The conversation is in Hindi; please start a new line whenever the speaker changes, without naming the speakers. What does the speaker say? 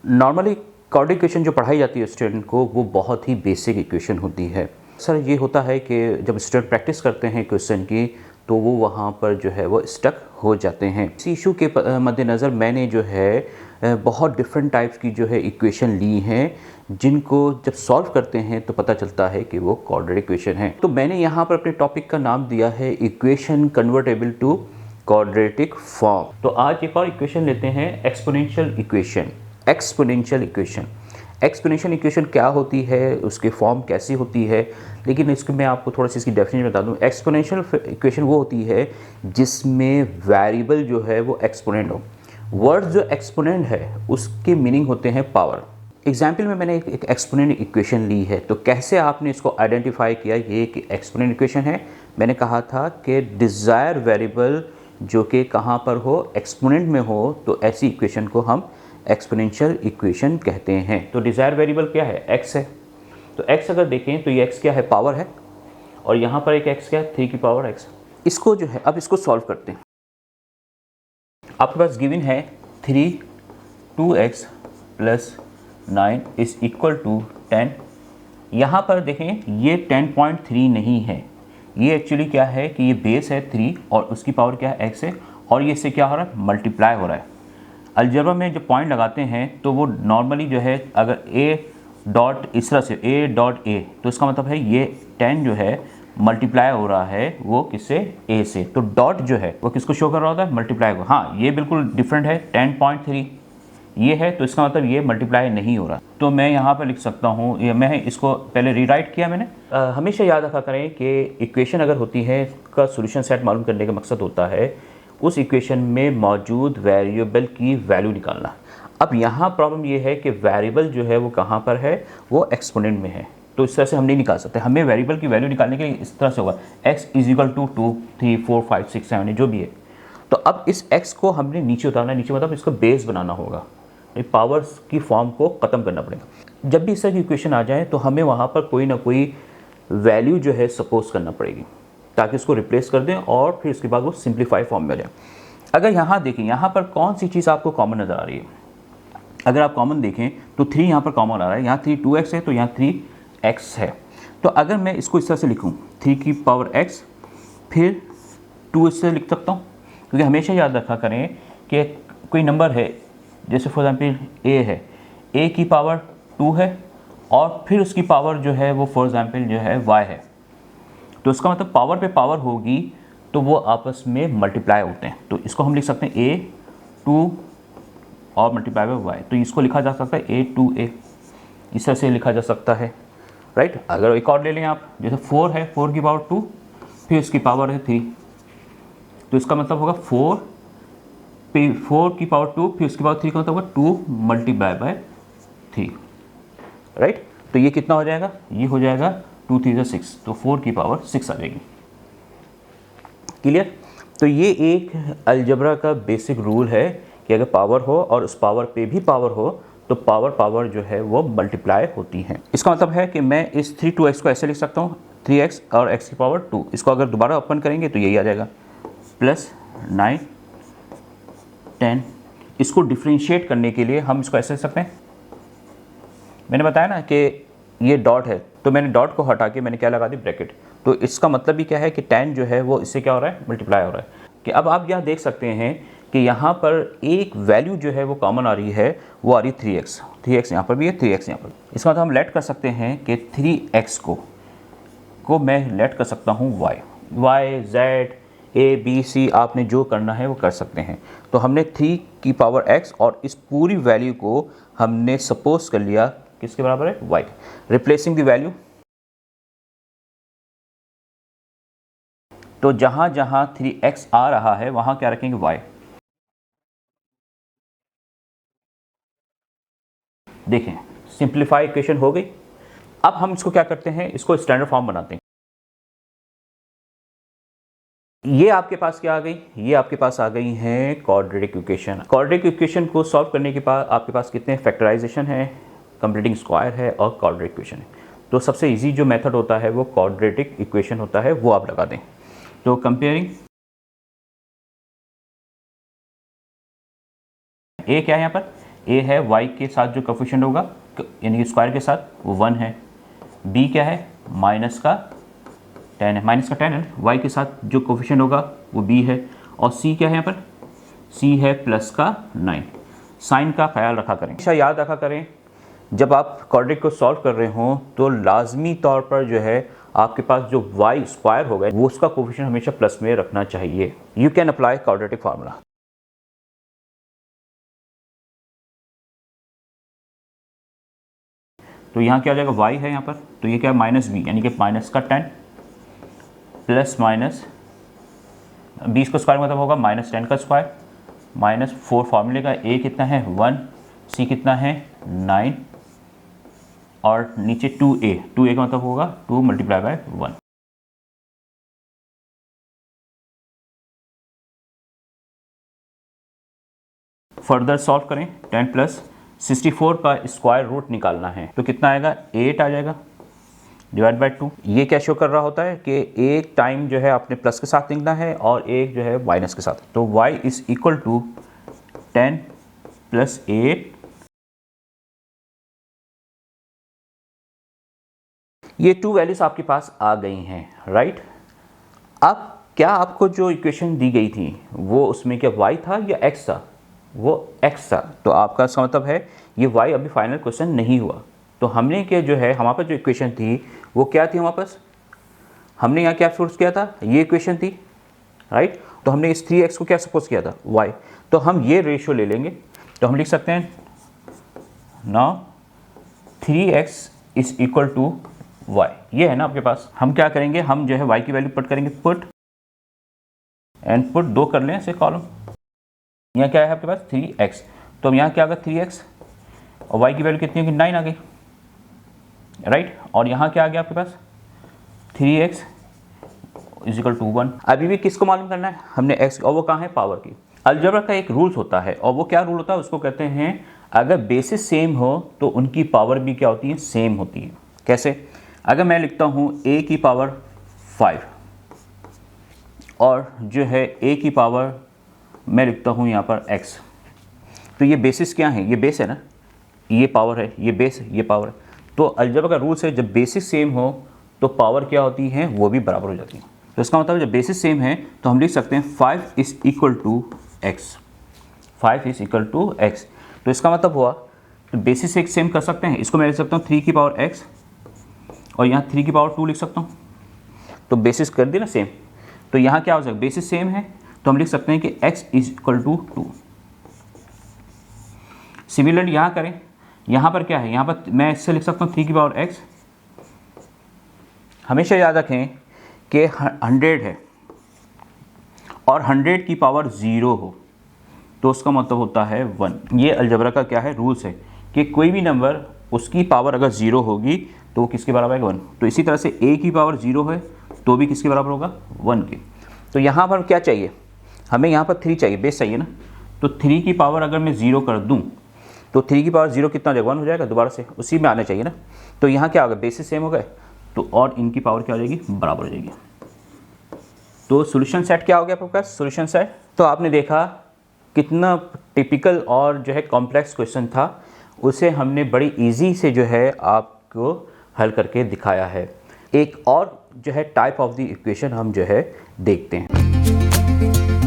नॉर्मली क्वाड्रेटिक इक्वेशन जो पढ़ाई जाती है स्टूडेंट को, वो बहुत ही बेसिक इक्वेशन होती है। सर ये होता है कि जब स्टूडेंट प्रैक्टिस करते हैं क्वेश्चन की, तो वो वहाँ पर जो है वो स्टक हो जाते हैं। इसी इशू के मद्देनज़र मैंने जो है बहुत डिफरेंट टाइप्स की जो है इक्वेशन ली हैं, जिनको जब सॉल्व करते हैं तो पता चलता है कि वो क्वाड्रेटिक इक्वेशन है। तो मैंने यहाँ पर अपने टॉपिक का नाम दिया है equation convertible to quadratic form. तो आज एक और इक्वेशन लेते हैं, exponential equation. Exponential equation, exponential equation क्या होती है, उसके फॉर्म कैसी होती है, लेकिन इसको मैं आपको थोड़ा सी इसकी डेफिनेशन बता दूं। एक्सपोनेंशियल इक्वेशन वो होती है जिसमें वेरिएबल जो है वो एक्सपोनेंट हो। वर्ड जो एक्सपोनेंट है उसके मीनिंग होते हैं पावर। एग्जाम्पल में मैंने एक एक्सपोनेंट इक्वेशन ली है, तो कैसे आपने इसको आइडेंटिफाई किया ये एक एक्सपोनेंट इक्वेशन है। मैंने कहा था कि डिज़ायर वेरिएबल जो कि कहाँ पर हो, एक्सपोनेंट में हो, तो ऐसी इक्वेशन को हम एक्सपोनेंशियल इक्वेशन कहते हैं। तो डिज़ायर वेरिएबल क्या है, एक्स है। तो एक्स अगर देखें तो ये एक्स क्या है, पावर है, और यहाँ पर एक एक्स क्या है, 3 की पावर एक्स। इसको जो है अब इसको सॉल्व करते हैं। आपके पास गिवन है 2x plus 9 is equal to 10। यहाँ पर देखें ये 10.3 नहीं है, ये एक्चुअली क्या है कि ये बेस है 3 और उसकी पावर क्या है, x है, और ये इससे क्या हो रहा है, मल्टीप्लाई हो रहा है। अलजेब्रा में जब पॉइंट लगाते हैं तो वो नॉर्मली जो है, अगर a डॉट इस तरह से a डॉट a, तो इसका मतलब है ये 10 जो है मल्टीप्लाई हो रहा है वो किससे, a से। तो डॉट जो है वो किसको शो कर रहा होता है, मल्टीप्लाई को। हाँ, ये बिल्कुल डिफरेंट है, 10.3 ये है, तो इसका मतलब ये मल्टीप्लाई नहीं हो रहा। तो मैं यहाँ पर लिख सकता हूँ, ये मैं इसको पहले रीराइट किया मैंने। हमेशा याद रखा करें कि इक्वेशन अगर होती है, इसका सोल्यूशन सेट मालूम करने का मकसद होता है उस इक्वेशन में मौजूद वेरिएबल की वैल्यू निकालना। अब यहाँ प्रॉब्लम ये है कि वेरिएबल जो है वो कहाँ पर है, वो एक्सपोनेंट में है, तो इस तरह से हम नहीं निकाल सकते। हमें वेरिएबल की वैल्यू निकालने के लिए इस तरह से होगा, x इज इक्वल टू 2 3 4 5 6 7 जो भी है। तो अब इस x को हमने नीचे उतारना है, नीचे मतलब इसको बेस बनाना होगा, पावर्स की फॉर्म को ख़त्म करना पड़ेगा। जब भी इस तरह की इक्वेशन आ जाए तो हमें वहाँ पर कोई ना कोई वैल्यू जो है सपोज करना पड़ेगी, ताकि इसको रिप्लेस कर दें और फिर उसके बाद वो सिंप्लीफाई फॉर्म में आ जाए। अगर यहाँ देखें, यहाँ पर कौन सी चीज़ आपको कॉमन नज़र आ रही है, अगर आप कॉमन देखें तो 3 यहाँ पर कॉमन आ रहा है, यहाँ 3 2x है, तो यहाँ 3x है। तो अगर मैं इसको इस तरह से लिखूँ 3 की पावर x, फिर 2 इससे लिख सकता हूँ, क्योंकि हमेशा याद रखा करें कि कोई नंबर है, जैसे फॉर एग्जाम्पल a है, a की पावर 2 है और फिर उसकी पावर जो है वो फॉर एग्जाम्पल जो है y है। तो इसका मतलब पावर पे पावर होगी तो वो आपस में मल्टीप्लाई होते हैं। तो इसको हम लिख सकते हैं a2 और मल्टीप्लाई बाय y। तो इसको लिखा जा सकता है a2a, इस तरह से लिखा जा सकता है, राइट। अगर एक और ले लें आप, जैसे 4 है, 4 की पावर 2, फिर इसकी पावर है 3, तो इसका मतलब होगा 4 की पावर 2 फिर इसकी पावर 3 का मतलब होगा 2 मल्टीप्लाई बाय 3, राइट। तो ये कितना हो जाएगा, ये हो जाएगा 2 3 6, तो 4 की पावर 6 आ जाएगी। क्लियर। तो ये एक अलजबरा का बेसिक रूल है कि अगर पावर हो और उस पावर पे भी पावर हो तो पावर जो है वो मल्टीप्लाई होती है। इसका मतलब है कि मैं इस 3 2x को ऐसे लिख सकता हूँ, 3x और x की पावर 2, इसको अगर दोबारा ओपन करेंगे तो यही आ जाएगा, प्लस 9 10। इसको डिफ्रेंशिएट करने के लिए हम इसको ऐसे लिख सकते हैं, मैंने बताया ना कि ये डॉट है, तो मैंने डॉट को हटा के मैंने क्या लगा दी, ब्रैकेट। तो इसका मतलब भी क्या है कि 10 जो है वो इससे क्या हो रहा है, मल्टीप्लाई हो रहा है। कि अब आप यहाँ देख सकते हैं कि यहाँ पर एक वैल्यू जो है वो कॉमन आ रही है, वो आ रही 3x यहाँ पर भी है, 3x यहाँ पर। इसका मतलब हम लेट कर सकते हैं कि 3x को मैं लेट कर सकता हूँ y z a b c, आपने जो करना है वो कर सकते हैं। तो हमने 3 की पावर x और इस पूरी वैल्यू को हमने सपोज कर लिया किसके बराबर है, y। रिप्लेसिंग द वैल्यू, तो जहाँ जहाँ 3x आ रहा है वहाँ क्या रखेंगे, y। देखें सिंप्लीफाई इक्वेशन हो गई। अब हम इसको क्या करते हैं, इसको स्टैंडर्ड फॉर्म बनाते हैं। ये आपके पास क्या आ गई, ये आपके पास आ गई है क्वाड्रेटिक इक्वेशन। क्वाड्रेटिक इक्वेशन को सॉल्व करने के बाद आपके पास कितने फैक्टराइजेशन है, कंप्लीटिंग स्क्वायर है और क्वाड्रेटिक इक्वेशन है। तो सबसे इजी जो मेथड होता है वो क्वाड्रेटिक इक्वेशन होता है, वो आप लगा दें। तो कंपेयरिंग ए क्या है यहाँ पर, ए है y के साथ जो कोफिशिएंट होगा यानी कि स्क्वायर के साथ वो 1 है, b क्या है माइनस का 10 है, माइनस का 10 है, y के साथ जो कोफिशिएंट होगा वो b है, और c क्या है यहाँ पर, c है प्लस का 9। साइन का ख्याल रखा करें, हमेशा याद रखा करें जब आप क्वाड्रेटिक को सॉल्व कर रहे हो तो लाजमी तौर पर जो है आपके पास जो y स्क्वायर होगा वो उसका कोफिशिएंट हमेशा प्लस में रखना चाहिए। You can apply quadratic formula. तो यहाँ क्या आ जाएगा, y है यहाँ पर, तो ये क्या है माइनस b यानी कि माइनस का 10 प्लस माइनस 20 का स्क्वायर मतलब होगा माइनस 10 का स्क्वायर माइनस 4 फार्मूले का, a कितना है 1, c कितना है 9 और नीचे 2a का मतलब होगा 2 मल्टीप्लाई बाय 1। फर्दर सॉल्व करें, 10 प्लस 64 का स्क्वायर रूट निकालना है तो कितना आएगा 8 आ जाएगा डिवाइड बाय 2। ये क्या शो कर रहा होता है कि एक टाइम जो है आपने प्लस के साथ लिखना है और एक जो है माइनस के साथ, तो y is equal to 10 plus 8। ये 2 वैल्यूज आपके पास आ गई हैं, राइट। अब क्या आपको जो इक्वेशन दी गई थी वो उसमें क्या y था या x था, वो x था, तो आपका इसका मतलब है ये y अभी फाइनल क्वेश्चन नहीं हुआ। तो हमने क्या जो है हमारे पास जो इक्वेशन थी वो क्या थी, हमारे पास हमने यहाँ क्या सोर्स किया था, ये इक्वेशन थी, राइट। तो हमने इस 3x को क्या सपोज किया था y, तो हम ये रेशियो ले लेंगे तो हम लिख सकते हैं now 3x is equal to y, ये है ना आपके पास। हम क्या करेंगे, हम जो है y की वैल्यू पुट करेंगे, पुट एंड पुट 2 कर लें ऐसे कॉलम। यहाँ क्या है आपके पास 3x, तो हम यहाँ क्या आ गया 3x और y की वैल्यू कितनी होगी 9 आ गई, राइट। और यहाँ क्या आ गया आपके पास 3x इज इक्वल टू 1। अभी भी किसको मालूम करना है, हमने x और वो कहाँ है पावर की। अलजेब्रा का एक रूल्स होता है और वो क्या रूल होता है, उसको कहते हैं अगर बेसिस सेम हो तो उनकी पावर भी क्या होती है, सेम होती है। कैसे, अगर मैं लिखता हूँ a की पावर 5 और जो है a की पावर मैं लिखता हूँ यहाँ पर x, तो ये बेसिस क्या है, ये बेस है ना, ये पावर है, ये बेस है, ये पावर है। तो अलजेब्रा का रूल्स है जब बेसिस सेम हो तो पावर क्या होती है, वो भी बराबर हो जाती है। तो इसका मतलब जब बेसिस सेम है तो हम लिख सकते हैं 5 is equal to x, 5 is equal to x. तो इसका मतलब हुआ तो बेसिस एक सेम कर सकते हैं, इसको मैं लिख सकता हूँ 3 की पावर एक्स और यहाँ 3 की पावर 2 लिख सकता हूँ, तो बेसिस कर दी ना सेम। तो यहाँ क्या हो सकता है, बेसिस सेम है तो हम लिख सकते हैं कि x is equal to 2। Similarly यहाँ करें, यहाँ पर क्या है, यहाँ पर मैं इससे लिख सकता हूँ 3 की पावर x। हमेशा याद रखें कि 100 है और 100 की पावर 0 हो तो उसका मतलब होता है 1। ये अलजेब्रा का क्या है रूल्स है कि कोई भी नंबर उसकी पावर अगर 0 होगी तो वो किसके बराबर है 1। तो इसी तरह से a की पावर 0 है तो भी किसके बराबर होगा 1 के। तो यहाँ पर क्या चाहिए, हमें यहाँ पर 3 चाहिए, बेस चाहिए ना। तो 3 की पावर अगर मैं 0 कर दूँ तो 3 की पावर 0 कितना हो जाएगा 1 हो जाएगा, दोबारा से उसी में आना चाहिए ना। तो यहाँ क्या होगा, बेसिस सेम हो गए तो और इनकी पावर क्या हो जाएगी, बराबर हो जाएगी। तो सॉल्यूशन सेट क्या हो गया आपके पास, सॉल्यूशन सेट। तो आपने देखा कितना टिपिकल और जो है कॉम्प्लेक्स क्वेश्चन था, उसे हमने बड़ी इजी से जो है आपको हल करके दिखाया है। एक और जो है टाइप ऑफ द इक्वेशन हम जो है देखते हैं।